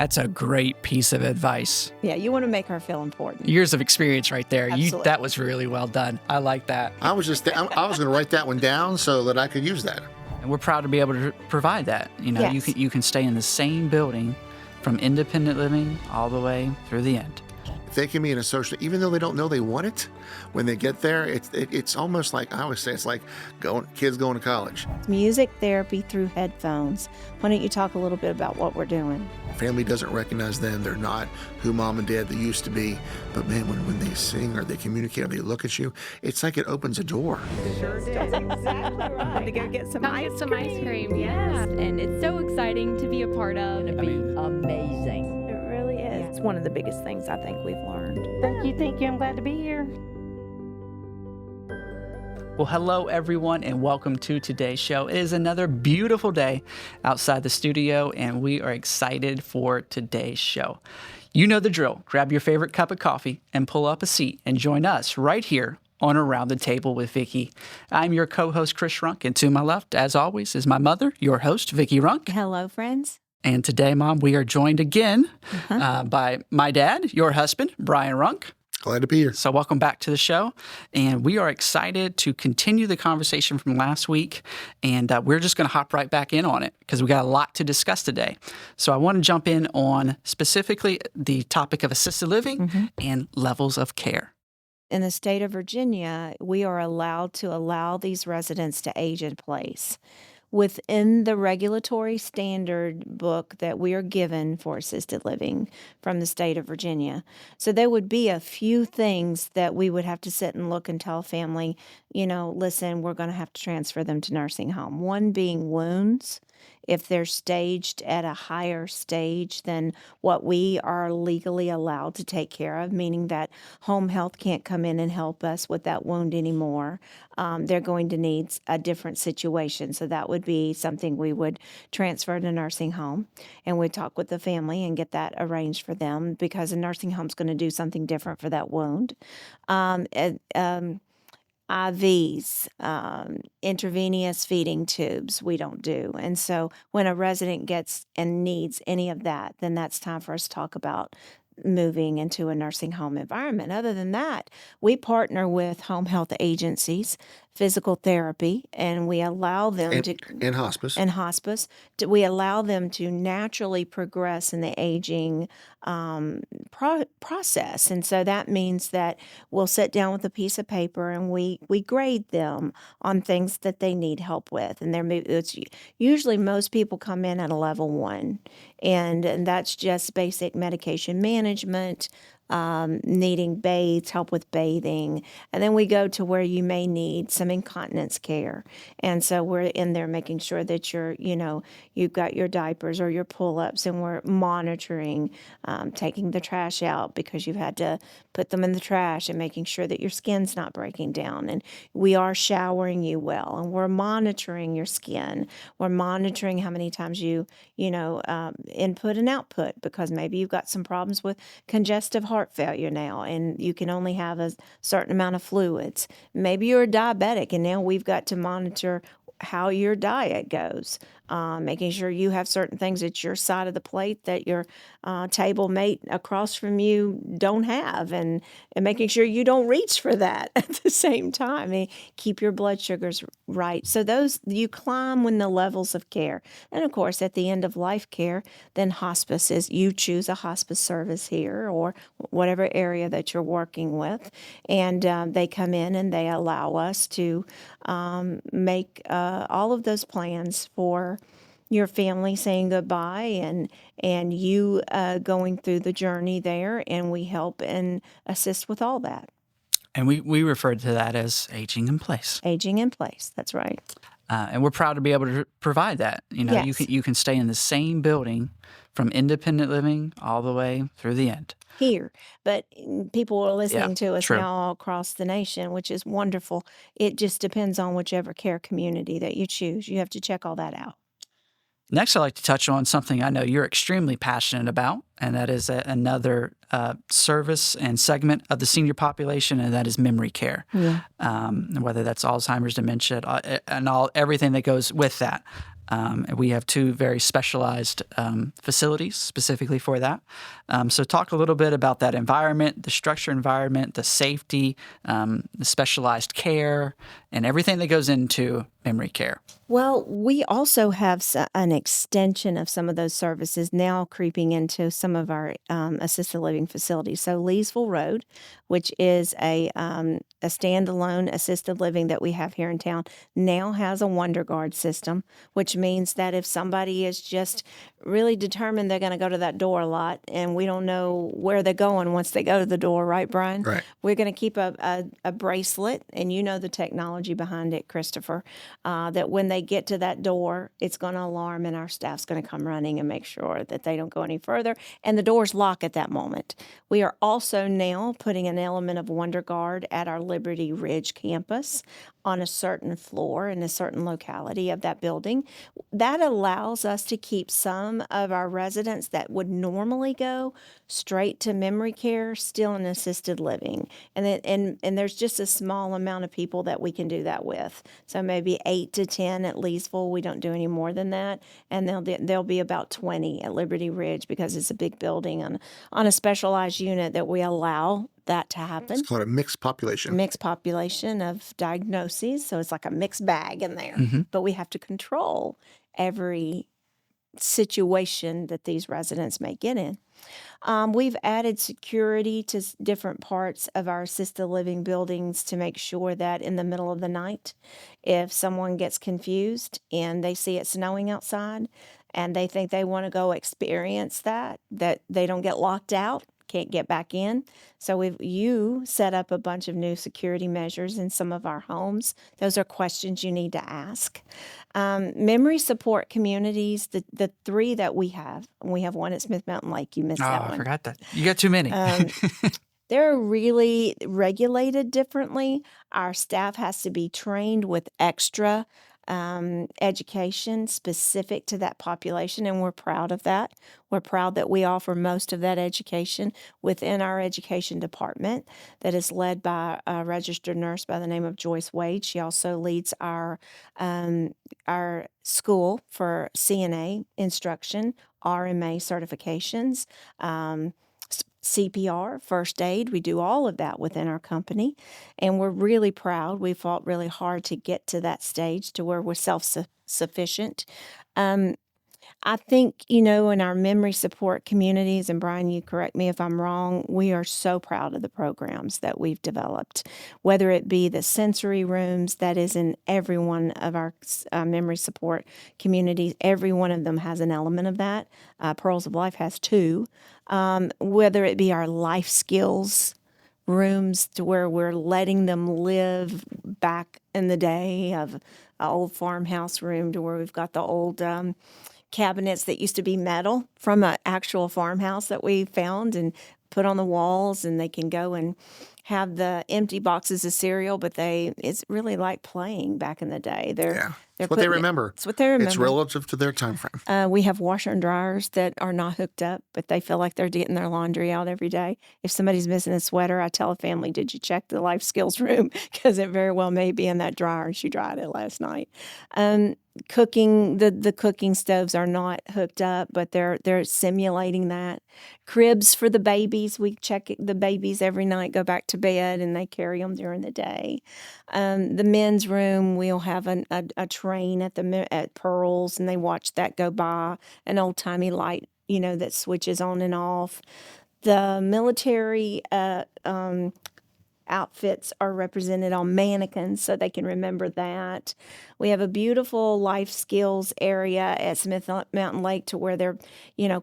That's a great piece of advice. Yeah, you want to make her feel important. Years of experience right there. Absolutely. That was really well done. I like that. I was going to write that one down so that I could use that. And we're proud to be able to provide that. Yes. You can stay in the same building from independent living all the way through the end. If they can be in a social, even though they don't know they want it, when they get there, it's almost like, I always say, it's like kids going to college. Music therapy through headphones. Why don't you talk a little bit about what we're doing? Family doesn't recognize them. They're not who mom and dad they used to be. But man, when they sing or they communicate or they look at you, it's like it opens a door. Sure does. Exactly right. To go get some ice cream, yes. And it's so exciting to be a part of. Amazing. It really is. It's one of the biggest things I think we've learned. Thank you. I'm glad to be here. Well, hello, everyone, and welcome to today's show. It is another beautiful day outside the studio, and we are excited for today's show. You know the drill. Grab your favorite cup of coffee and pull up a seat and join us right here on Around the Table with Vickie. I'm your co-host, Chris Runk, and to my left, as always, is my mother, your host, Vickie Runk. Hello, friends. And today, Mom, we are joined again by my dad, your husband, Brian Runk. Glad to be here. So welcome back to the show. And we are excited to continue the conversation from last week. And we're just going to hop right back in on it because we got a lot to discuss today. So I want to jump in on specifically the topic of assisted living and levels of care. In the state of Virginia, we are allowed to allow these residents to age in place within the regulatory standard book that we are given for assisted living from the state of Virginia. So there would be a few things that we would have to sit and look and tell a family, listen, we're going to have to transfer them to nursing home. One being wounds. If they're staged at a higher stage than what we are legally allowed to take care of, meaning that home health can't come in and help us with that wound anymore, they're going to need a different situation. So that would be something we would transfer to nursing home, and we'd talk with the family and get that arranged for them because a nursing home's going to do something different for that wound. IVs, intravenous feeding tubes, we don't do. And so when a resident gets and needs any of that, then that's time for us to talk about moving into a nursing home environment. Other than that, we partner with home health agencies, physical therapy, and we allow them and hospice. And hospice. We allow them to naturally progress in the aging process. And so that means that we'll sit down with a piece of paper and we grade them on things that they need help with. And it's usually most people come in at a level 1, and that's just basic medication management, needing help with bathing. And then we go to where you may need some incontinence care. And so we're in there making sure that you've got your diapers or your pull-ups, and we're monitoring, taking the trash out because you've had to put them in the trash, and making sure that your skin's not breaking down. And we are showering you well, and we're monitoring your skin. We're monitoring how many times you input and output, because maybe you've got some problems with congestive heart failure now, and you can only have a certain amount of fluids. Maybe you're a diabetic, and now we've got to monitor how your diet goes, making sure you have certain things at your side of the plate that your table mate across from you don't have, and making sure you don't reach for that at the same time. And keep your blood sugars right. So you climb when the levels of care. And of course, at the end of life care, then hospice is, you choose a hospice service here or whatever area that you're working with, and they come in and they allow us to make all of those plans for your family saying goodbye and you going through the journey there, and we help and assist with all that. And we refer to that as aging in place. Aging in place, that's right. And we're proud to be able to provide that. Yes. You can stay in the same building from independent living all the way through the end. Here, but people are listening to us true. now all across the nation, which is wonderful. It just depends on whichever care community that you choose. You have to check all that out. Next, I'd like to touch on something I know you're extremely passionate about, and that is another service and segment of the senior population, and that is memory care. Yeah. Whether that's Alzheimer's, dementia, and everything that goes with that. And we have two very specialized facilities specifically for that. So talk a little bit about that environment, the structure environment, the safety, the specialized care, and everything that goes into memory care. Well, we also have an extension of some of those services now creeping into some of our assisted living facilities. So Leesville Road, which is a standalone assisted living that we have here in town, now has a Wonder Guard system, which means that if somebody is just really determined they're going to go to that door a lot and we don't know where they're going once they go to the door, right, Brian? Right. We're going to keep a bracelet, and you know the technology behind it, Christopher, that when they get to that door, it's going to alarm and our staff's going to come running and make sure that they don't go any further. And the doors lock at that moment. We are also now putting an element of Wonder Guard at our Liberty Ridge campus on a certain floor in a certain locality of that building. That allows us to keep some of our residents that would normally go straight to memory care still in assisted living. And there's just a small amount of people that we can do that with. So maybe 8 to 10 at Leesville. We don't do any more than that. And there'll be about 20 at Liberty Ridge because it's a big building on a specialized unit that we allow that to happen. It's called a mixed population. Mixed population of diagnoses. So it's like a mixed bag in there. But we have to control every situation that these residents may get in. We've added security to different parts of our assisted living buildings to make sure that in the middle of the night, if someone gets confused and they see it snowing outside and they think they want to go experience that they don't get locked out, can't get back in. So you set up a bunch of new security measures in some of our homes. Those are questions you need to ask. Memory support communities, the three that we have one at Smith Mountain Lake. You missed that one. I forgot that. You got too many. They're really regulated differently. Our staff has to be trained with extra education specific to that population, and we're proud of that. We're proud that we offer most of that education within our education department that is led by a registered nurse by the name of Joyce Wade. She also leads our school for CNA instruction, RMA certifications, CPR, first aid. We do all of that within our company, and we're really proud. We fought really hard to get to that stage to where we're self-sufficient. I think, in our memory support communities, and Brian, you correct me if I'm wrong, we are so proud of the programs that we've developed, whether it be the sensory rooms that is in every one of our memory support communities. Every one of them has an element of that. Pearls of Life has 2. Whether it be our life skills rooms to where we're letting them live back in the day of an old farmhouse room to where we've got the old cabinets that used to be metal from an actual farmhouse that we found and put on the walls, and they can go and have the empty boxes of cereal, but it's really like playing back in the day. It's what they remember. It's what they remember. It's relative to their time frame. We have washer and dryers that are not hooked up, but they feel like they're getting their laundry out every day. If somebody's missing a sweater, I tell a family, did you check the life skills room? Because it very well may be in that dryer, and she dried it last night. Cooking, the cooking stoves are not hooked up, but they're simulating that. Cribs for the babies, we check the babies every night, go back to bed, and they carry them during the day. The men's room, we'll have a train at Pearls, and they watch that go by, an old-timey light, that switches on and off. The military outfits are represented on mannequins so they can remember that. We have a beautiful life skills area at Smith Mountain Lake to where they're,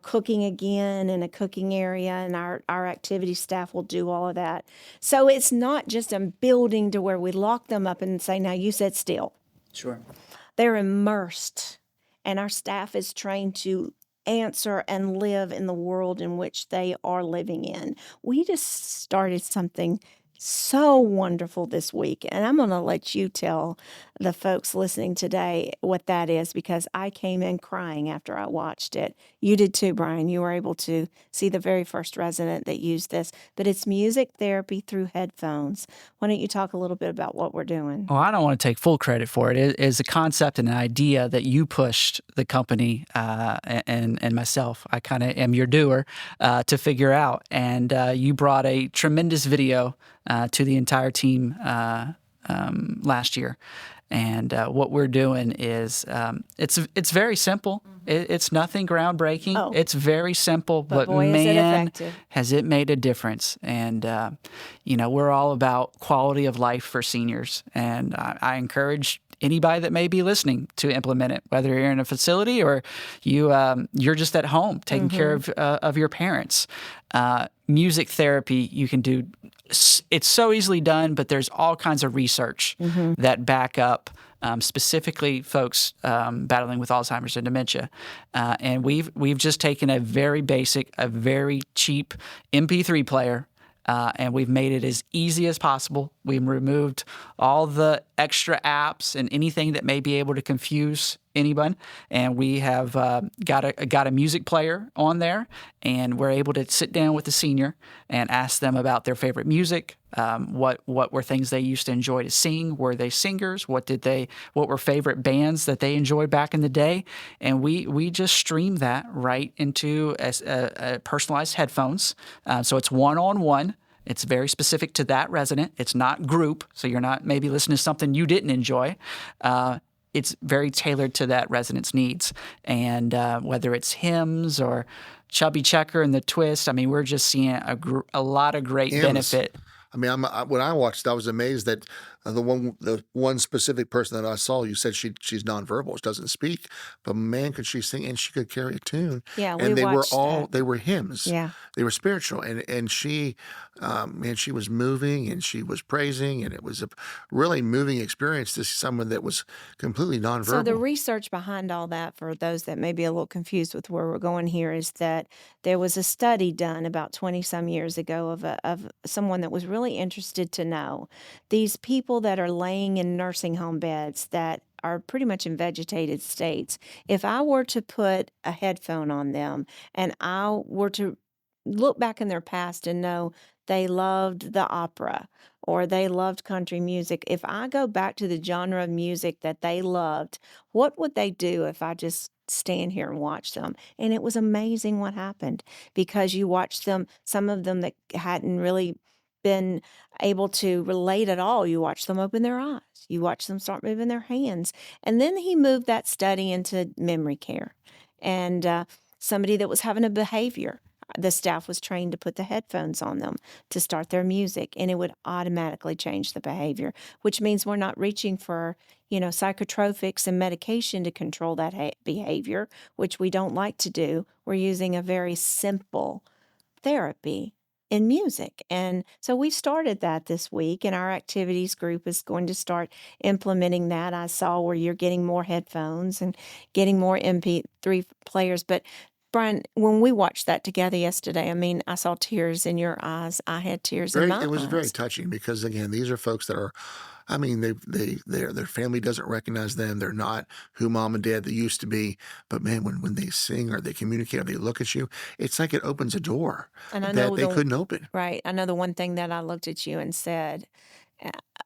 cooking again in a cooking area, and our activity staff will do all of that. So it's not just a building to where we lock them up and say, now you sit still. Sure. They're immersed, and our staff is trained to answer and live in the world in which they are living in. We just started something so wonderful this week. And I'm going to let you tell the folks listening today what that is, because I came in crying after I watched it. You did too, Brian. You were able to see the very first resident that used this, but it's music therapy through headphones. Why don't you talk a little bit about what we're doing? Well, I don't want to take full credit for it. It is a concept and an idea that you pushed the company and myself. I kind of am your doer to figure out. And you brought a tremendous video to the entire team last year. And what we're doing is it's very simple. It's nothing groundbreaking. Oh. It's very simple, but boy, is it man, effective. has it made a difference. And we're all about quality of life for seniors, and I encourage anybody that may be listening to implement it, whether you're in a facility or you're just at home taking care of your parents. Music therapy you can do. It's so easily done, but there's all kinds of research that back up specifically folks battling with Alzheimer's and dementia. And we've just taken a very basic, a very cheap MP3 player, and we've made it as easy as possible. We've removed all the extra apps and anything that may be able to confuse anyone. And we have got a music player on there, and we're able to sit down with the senior and ask them about their favorite music. What were things they used to enjoy to sing? Were they singers? What were favorite bands that they enjoyed back in the day? And we just stream that right into a personalized headphones. So it's one-on-one. It's very specific to that resident. It's not group, so you're not maybe listening to something you didn't enjoy. It's very tailored to that resident's needs. And whether it's hymns or Chubby Checker and the Twist, I mean, we're just seeing a lot of great benefit. I mean, when I watched, I was amazed that the one specific person that I saw, you said she's nonverbal, she doesn't speak, but man, could she sing, and she could carry a tune. Yeah, and we watched that. They were hymns. Yeah. They were spiritual, and she, she was moving and she was praising, and it was a really moving experience to see someone that was completely nonverbal. So the research behind all that, for those that may be a little confused with where we're going here, is that there was a study done about 20 some years ago of someone that was really interested to know these people that are laying in nursing home beds that are pretty much in vegetated states. If I were to put a headphone on them and I were to look back in their past and know they loved the opera or they loved country music, if I go back to the genre of music that they loved, what would they do if I just stand here and watch them? And it was amazing what happened, because you watched them, some of them that hadn't really been able to relate at all, you watch them open their eyes, you watch them start moving their hands. And then he moved that study into memory care. And somebody that was having a behavior, the staff was trained to put the headphones on them to start their music, and it would automatically change the behavior, which means we're not reaching for, psychotropics and medication to control that behavior, which we don't like to do. We're using a very simple therapy in music. And so we started that this week, and our activities group is going to start implementing that. I saw where you're getting more headphones and getting more MP3 players. But Brian, when we watched that together yesterday, I mean, I saw tears in your eyes. I had tears in my eyes. It was very touching, because again, these are folks that are, I mean, their family doesn't recognize them. They're not who mom and dad they used to be. But man, when they sing or they communicate or they look at you, it's like it opens a door And I know that they couldn't open. Right. I know the one thing that I looked at you and said,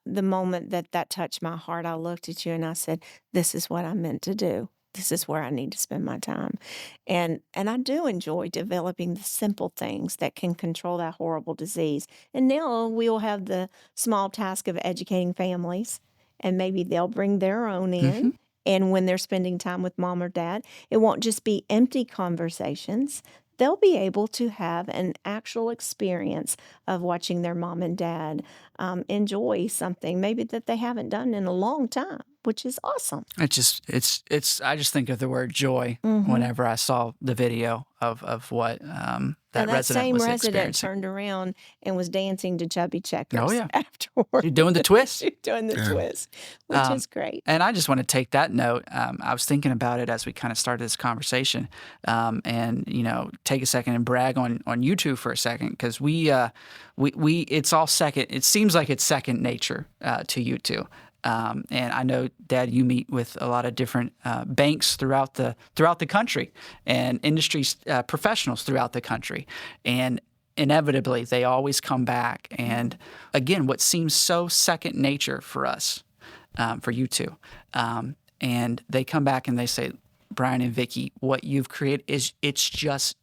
the moment that touched my heart, I looked at you and I said, this is what I'm meant to do. This is where I need to spend my time. And I do enjoy developing the simple things that can control that horrible disease. And now we will have the small task of educating families, and maybe they'll bring their own in. And when they're spending time with mom or dad, it won't just be empty conversations. They'll be able to have an actual experience of watching their mom and dad enjoy something maybe that they haven't done in a long time. which is awesome. I just think of the word joy Mm-hmm. whenever I saw the video of what that And that resident same was resident experiencing. turned around and was dancing to Chubby Checkers Oh, yeah. afterwards. You're doing the twist. Doing the Yeah. twist, which is great. And I just want to take that note. I was thinking about it as we kind of started this conversation, and take a second and brag on you two for a second, because we it's all second. It seems like it's second nature to you two. And I know, Dad, you meet with a lot of different banks throughout the country, and industry professionals throughout the country, and inevitably they always come back. And again, what seems so second nature for us, for you two, and they come back and they say, Brian and Vickie, what you've created it's just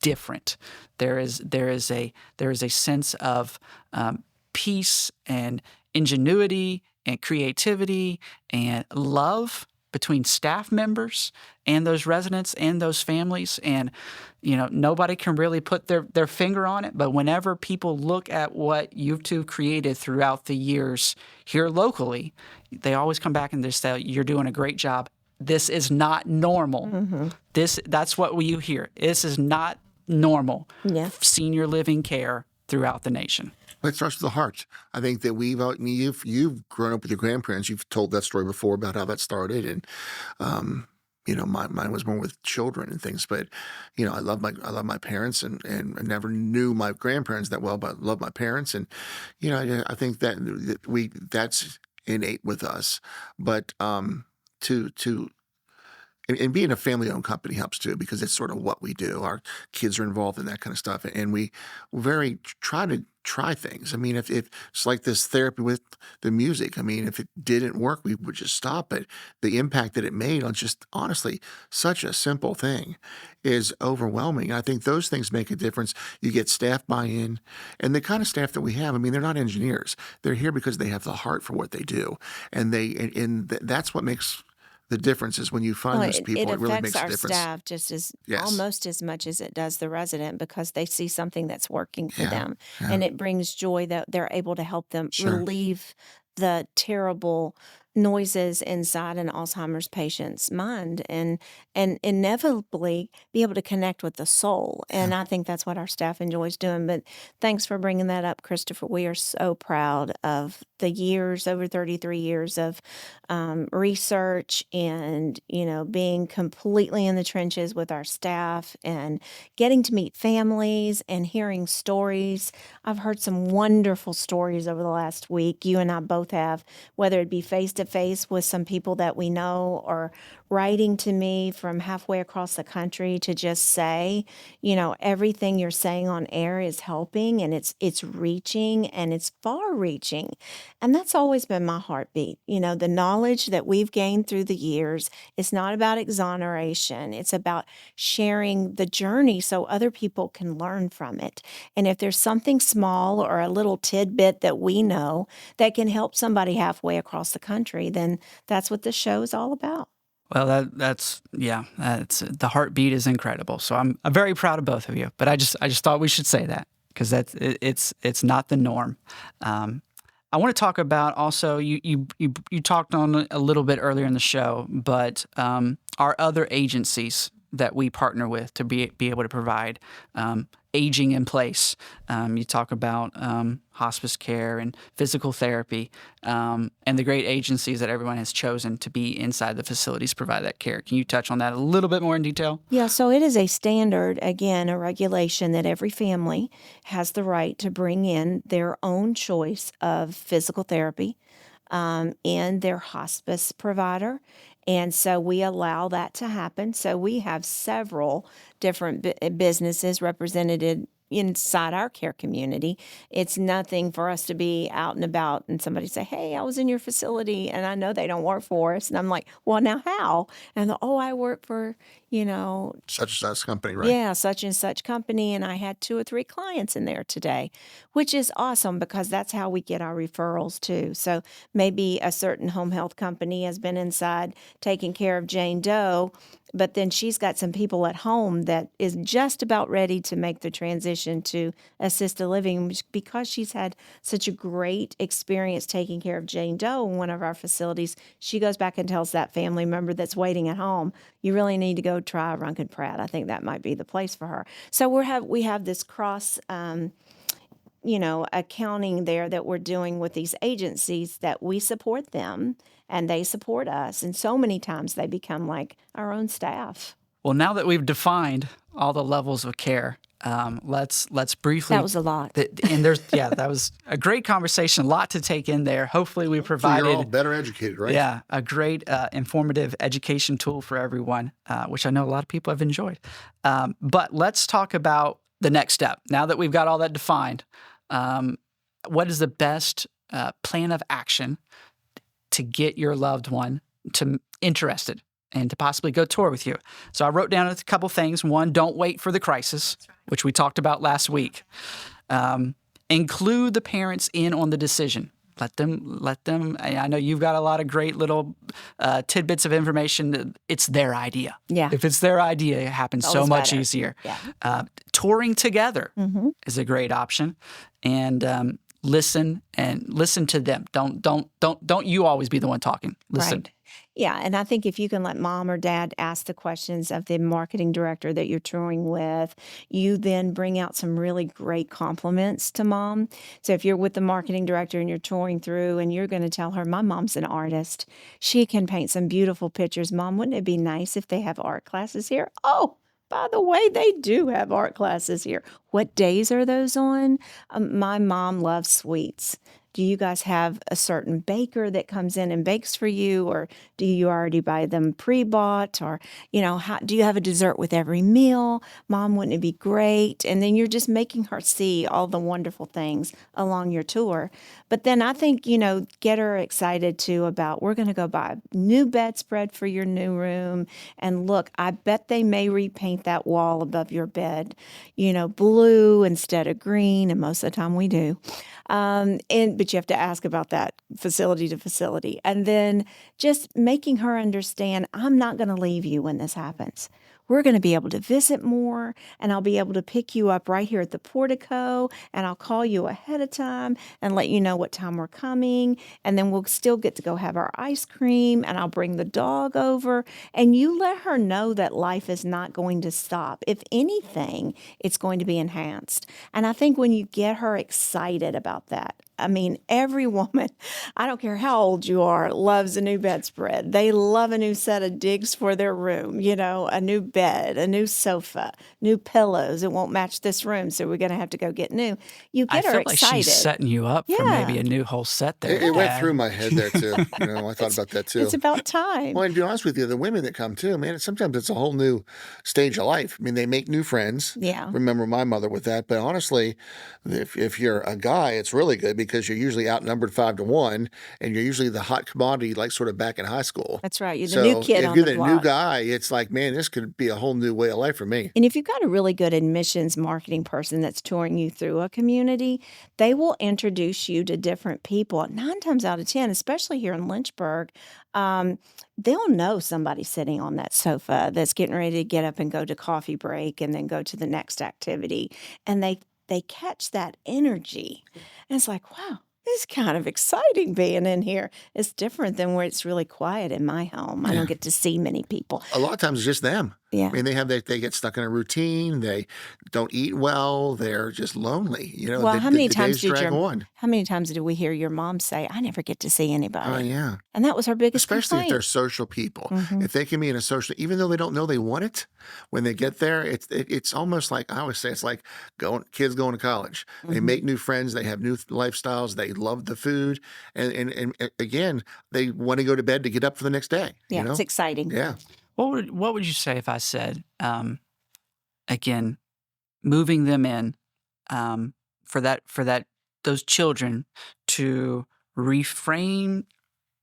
different. There is a sense of peace and ingenuity and creativity and love between staff members and those residents and those families. And, nobody can really put their finger on it. But whenever people look at what you two created throughout the years here locally, they always come back and they say, you're doing a great job. This is not normal. Mm-hmm. That's what you hear. This is not normal. Yeah. Senior living care throughout the nation. It starts with the heart. I think that you've grown up with your grandparents. You've told that story before about how that started, and mine was more with children and things. But I love my parents, and I never knew my grandparents that well, but I love my parents, and I think that's innate with us. But and being a family-owned company helps too, because it's sort of what we do. Our kids are involved in that kind of stuff, and we try to try things. I mean, if it's like this therapy with the music. I mean, if it didn't work, we would just stop. But the impact that it made on just honestly such a simple thing is overwhelming. I think those things make a difference. You get staff buy-in, and the kind of staff that we have. I mean, they're not engineers. They're here because they have the heart for what they do, and that's what makes the difference. Is when you find those people, it really makes a difference. It affects our staff just almost as much as it does the resident, because they see something that's working for them, and it brings joy that they're able to help them relieve the terrible noises inside an Alzheimer's patient's mind, and inevitably be able to connect with the soul. And I think that's what our staff enjoys doing. But thanks for bringing that up, Christopher. We are so proud of the years, over 33 years of research, and being completely in the trenches with our staff, and getting to meet families and hearing stories. I've heard some wonderful stories over the last week. You and I both have, whether it be face to face with some people that we know, or writing to me from halfway across the country to just say, everything you're saying on air is helping, and it's reaching, and it's far reaching. And that's always been my heartbeat. The knowledge that we've gained through the years is not about exoneration. It's about sharing the journey so other people can learn from it. And if there's something small or a little tidbit that we know that can help somebody halfway across the country, then that's what the show is all about. Well, that's the heartbeat is incredible. So I'm very proud of both of you. But I just thought we should say that, because it's not the norm. I want to talk about also, you talked on a little bit earlier in the show, but our other agencies that we partner with to be able to provide aging in place. You talk about hospice care and physical therapy, and the great agencies that everyone has chosen to be inside the facilities to provide that care. Can you touch on that a little bit more in detail? Yeah, so it is a standard, again, a regulation that every family has the right to bring in their own choice of physical therapy and their hospice provider. And so we allow that to happen. So we have several different businesses represented inside our care community. It's nothing for us to be out and about and somebody say, hey, I was in your facility and I know they don't work for us. And I'm like, well, now how? And I work for, such and such company, right? Yeah, such and such company. And I had 2 or 3 clients in there today, which is awesome, because that's how we get our referrals too. So maybe a certain home health company has been inside taking care of Jane Doe, But then she's got some people at home that is just about ready to make the transition to assisted living because she's had such a great experience taking care of Jane Doe in one of our facilities. She goes back and tells that family member that's waiting at home, you really need to go try Runkin Pratt. I think that might be the place for her. So we have this cross accounting there that we're doing with these agencies that we support them and they support us. And so many times they become like our own staff. Well, now that we've defined all the levels of care, let's briefly. That was a lot. And that was a great conversation, a lot to take in there. Hopefully we provided. So you're all better educated, right? Yeah, a great informative education tool for everyone, which I know a lot of people have enjoyed. But let's talk about the next step. Now that we've got all that defined, what is the best plan of action to get your loved one interested and to possibly go tour with you? So I wrote down a couple things. One, don't wait for the crisis, which we talked about last week. Include the parents in on the decision. Let them. I know you've got a lot of great little tidbits of information. It's their idea. Yeah. If it's their idea, it happens so much better. easier. Yeah. Touring together is a great option, and listen to them. Don't you always be the one talking. Listen. Right. Yeah, and I think if you can let mom or dad ask the questions of the marketing director that you're touring with, you then bring out some really great compliments to mom. So if you're with the marketing director and you're touring through and you're going to tell her, my mom's an artist. She can paint some beautiful pictures. Mom, wouldn't it be nice if they have art classes here? Oh, by the way, they do have art classes here. What days are those on? My mom loves sweets. Do you guys have a certain baker that comes in and bakes for you, or do you already buy them pre-bought, or do you have a dessert with every meal? Mom, wouldn't it be great? And then you're just making her see all the wonderful things along your tour. But then I think, get her excited too about, we're going to go buy a new bedspread for your new room. And look, I bet they may repaint that wall above your bed, blue instead of green. And most of the time we do. But you have to ask about that facility to facility. And then just making her understand, I'm not going to leave you when this happens. We're going to be able to visit more, and I'll be able to pick you up right here at the portico, and I'll call you ahead of time and let you know what time we're coming, and then we'll still get to go have our ice cream, and I'll bring the dog over, and you let her know that life is not going to stop. If anything, it's going to be enhanced. And I think when you get her excited about that, I mean, every woman, I don't care how old you are, loves a new bedspread. They love a new set of digs for their room, a new bed, a new sofa, new pillows. It won't match this room, so we're going to have to go get new. You get her I feel excited. like she's setting you up for maybe a new whole set there. It went through my head there, too. I thought about that, too. It's about time. Well, and to be honest with you, the women that come, too, man, sometimes it's a whole new stage of life. I mean, they make new friends. Yeah. Remember my mother with that. But honestly, if you're a guy, it's really good because you're usually outnumbered 5-1, and you're usually the hot commodity, like sort of back in high school. That's right. You're the new kid on the block. If you're the new guy, it's like, man, this could be a whole new way of life for me. And if you've got a really good admissions marketing person that's touring you through a community, they will introduce you to different people. 9 times out of 10, especially here in Lynchburg, they'll know somebody sitting on that sofa that's getting ready to get up and go to coffee break and then go to the next activity. And they catch that energy. And it's like, wow, it's kind of exciting being in here. It's different than where it's really quiet in my home. I don't get to see many people. A lot of times it's just them. Yeah. I mean, they get stuck in a routine. They don't eat well. They're just lonely. Well, how many times did we hear your mom say, "I never get to see anybody"? Oh, yeah. And that was her biggest Especially complaint. if they're social people. If they can be in a social, even though they don't know they want it, when they get there, it's almost like, I always say, it's like kids going to college. They make new friends. They have new lifestyles. They love the food. And again, they want to go to bed to get up for the next day. Yeah, it's exciting. Yeah. What would you say if I said, again, moving them in for those children to reframe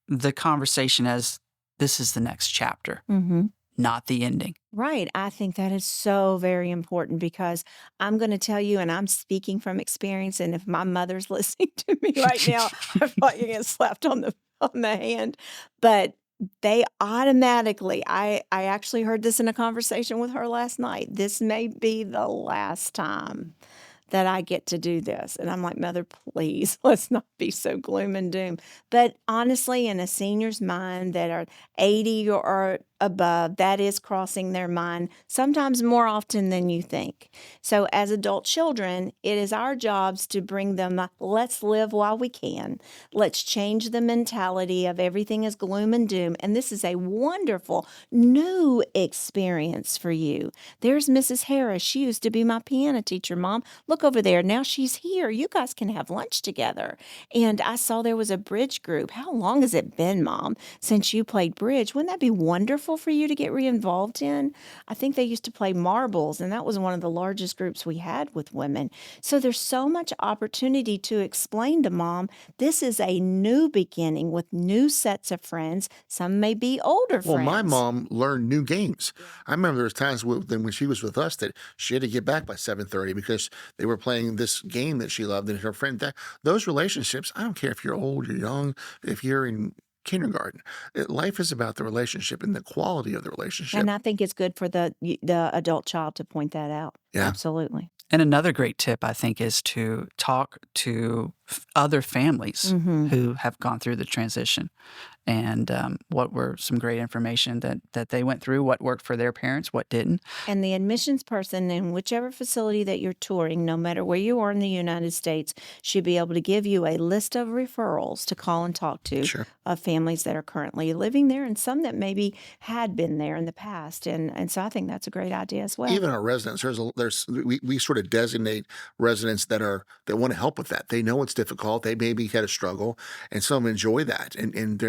the conversation as this is the next chapter, not the ending? Right. I think that is so very important because I'm going to tell you, and I'm speaking from experience, and if my mother's listening to me right now, I thought you're getting slapped on the hand. But they automatically, I actually heard this in a conversation with her last night. This may be the last time that I get to do this. And I'm like, Mother, please, let's not be so gloom and doom. But honestly, in a senior's mind that are 80 or above, that is crossing their mind sometimes more often than you think. So as adult children, it is our jobs to bring them, let's live while we can. Let's change the mentality of everything is gloom and doom. And this is a wonderful new experience for you. There's Mrs. Harris. She used to be my piano teacher, Mom. Look over there. Now she's here. You guys can have lunch together. And I saw there was a bridge group. How long has it been, Mom, since you played bridge? Wouldn't that be wonderful for you to get re-involved in? I think they used to play marbles, and that was one of the largest groups we had with women. So there's so much opportunity to explain to Mom, this is a new beginning with new sets of friends. Some may be older Well, my friends. mom learned new games. I remember there was times when she was with us that she had to get back by 7:30 because they were playing this game that she loved, and her friend. Those relationships, I don't care if you're old, you're young, if you're in kindergarten. Life is about the relationship and the quality of the relationship. And I think it's good for the adult child to point that out. Yeah. Absolutely. And another great tip, I think, is to talk to other families who have gone through the transition and what were some great information that they went through, what worked for their parents, what didn't. And the admissions person in whichever facility that you're touring, no matter where you are in the United States, should be able to give you a list of referrals to call and talk to Sure. of families that are currently living there and some that maybe had been there in the past. And so I think that's a great idea as well. Even our residents, we sort of designate residents that want to help with that. They know it's difficult. They maybe had a struggle, and some enjoy that. And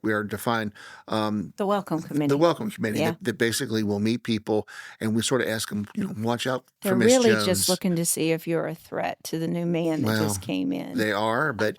we are defined The welcome committee. the welcome committee Yeah. that basically will meet people, and we sort of ask them, watch out They're for Miss really Jones. just looking to see if you're a threat to the new man that Well, just came in. They are, but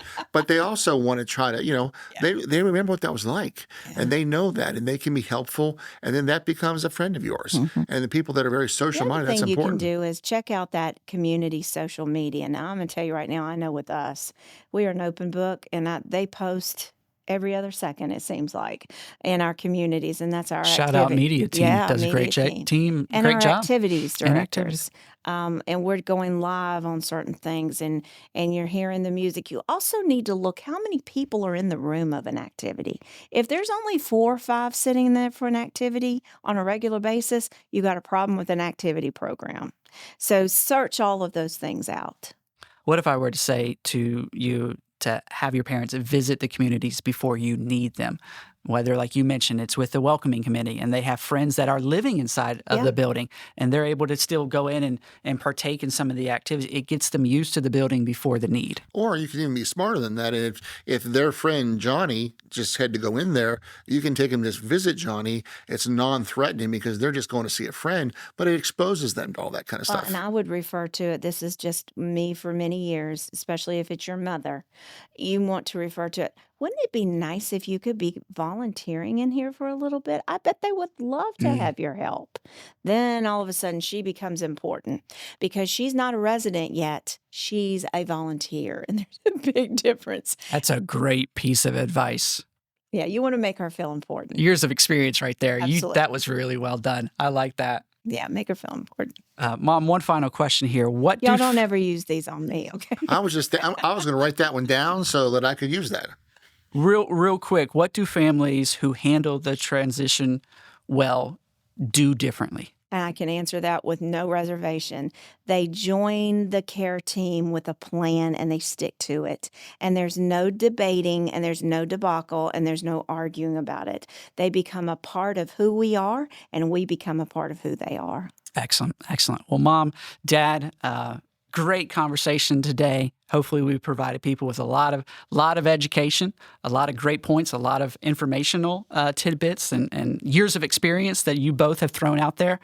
they also want to try to, they remember what that was like, and they know that, and they can be helpful, and then that becomes a friend of yours. And the people that are very The social other minded, that's thing you can important. do is check out that community social media. Now, I'm going to tell you right now, I know with us, we are an open book, and they post every other second, it seems like, in our communities, and that's our Shout out activity. media team. Yeah, Does a great media team. and Great our job. activities And activities. directors. And we're going live on certain things, and you're hearing the music. You also need to look how many people are in the room of an activity. If there's only 4 or 5 sitting there for an activity on a regular basis, you got a problem with an activity program. So search all of those things out. What if I were to say to you to have your parents visit the communities before you need them? Whether, like you mentioned, it's with the welcoming committee and they have friends that are living inside of Yeah. the building and they're able to still go in and partake in some of the activities. It gets them used to the building before the need. Or you can even be smarter than that. And if their friend Johnny just had to go in there, you can take him to visit Johnny. It's non-threatening because they're just going to see a friend, but it exposes them to all that kind of Well, stuff. and I would refer to it, this is just me for many years, especially if it's your mother. You want to refer to it. Wouldn't it be nice if you could be volunteering in here for a little bit? I bet they would love to have your help. Then all of a sudden she becomes important because she's not a resident yet. She's a volunteer, and there's a big difference. That's a great piece of advice. Yeah, you want to make her feel important. Years of experience right there. Absolutely. That was really well done. I like that. Yeah, make her feel important. Mom, one final question here. What Y'all do don't ever use these on me, okay? I was going to write that one down so that I could use that. real quick, what do families who handle the transition well do differently? And I can answer that with no reservation. They join the care team with a plan and they stick to it. And there's no debating and there's no debacle and there's no arguing about it. They become a part of who we are and we become a part of who they are. Excellent. Well, Mom, Dad, great conversation today. Hopefully we provided people with a lot of education, a lot of great points, a lot of informational tidbits and years of experience that you both have thrown out there.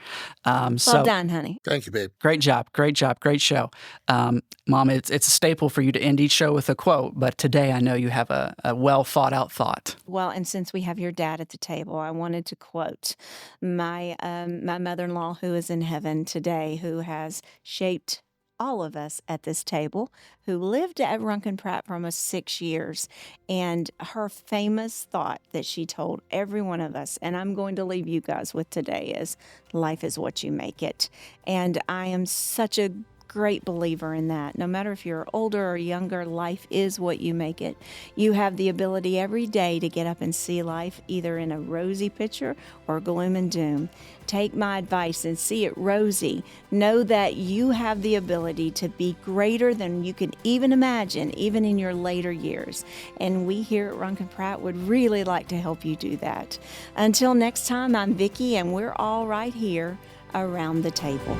Well done, honey. Thank you, babe. Great job. Great show. Mom, it's a staple for you to end each show with a quote, but today I know you have a well thought out thought. Well, and since we have your dad at the table, I wanted to quote my mother-in-law who is in heaven today, who has shaped all of us at this table who lived at Runkin Pratt for almost 6 years. And her famous thought that she told every one of us, and I'm going to leave you guys with today, is life is what you make it. And I am such a great believer in that. No matter if you're older or younger, life is what you make it. You have the ability every day to get up and see life either in a rosy picture or gloom and doom. Take my advice and see it rosy. Know that you have the ability to be greater than you can even imagine, even in your later years. And we here at Runkin Pratt would really like to help you do that. Until next time, I'm Vickie, and we're all right here around the table.